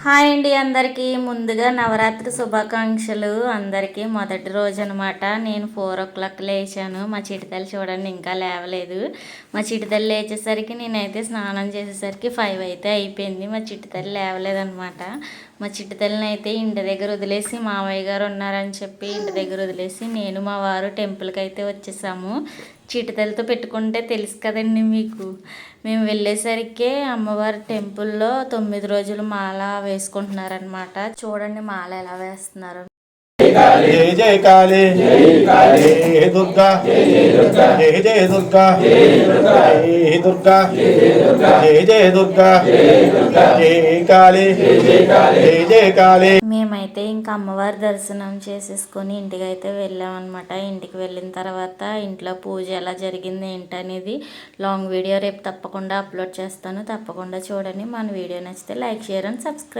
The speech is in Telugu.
హాయ్ అండి, అందరికీ ముందుగా నవరాత్రి శుభాకాంక్షలు. అందరికీ మొదటి రోజు అనమాట. నేను 4 o'clock లేచాను. మా చిటితల్లి చూడండి ఇంకా లేవలేదు. మా చిటితల్లి లేచేసరికి నేనైతే స్నానం చేసేసరికి 5 అయితే అయిపోయింది. మా చిటితల్లి లేవలేదనమాట. మా చిటితల్లిని అయితే ఇంటి దగ్గర వదిలేసి, మామయ్య గారు ఉన్నారని చెప్పి ఇంటి దగ్గర వదిలేసి నేను మా వారు టెంపుల్కి అయితే వచ్చేసాము. చిటితలతో పెట్టుకుంటే తెలుసు కదండి మీకు. మేము వెళ్ళేసరికి అమ్మవారి టెంపుల్లో 9 రోజులు మాల వేసుకుంటున్నారనమాట. చూడండి మాల ఎలా వేస్తున్నారు. జయ జయ కాళీ జయ దుర్గా జయ జయ దుర్గా జయ దుర్గా జయ జయ దుర్గా జయ కాళీ జయ జయ కాళీ. మేమైతే ఇంకా అమ్మవారి దర్శనం చేసేసుకొని ఇంటికి అయితే వెళ్ళామన్నమాట. ఇంటికి వెళ్ళిన తర్వాత ఇంట్లో పూజ ఎలా జరిగింది ఏంటనేది లాంగ్ వీడియో రేపు తప్పకుండా అప్లోడ్ చేస్తాను. తప్పకుండా చూడండి. మన వీడియో నచ్చితే లైక్, షేర్ అండ్ సబ్స్క్రైబ్.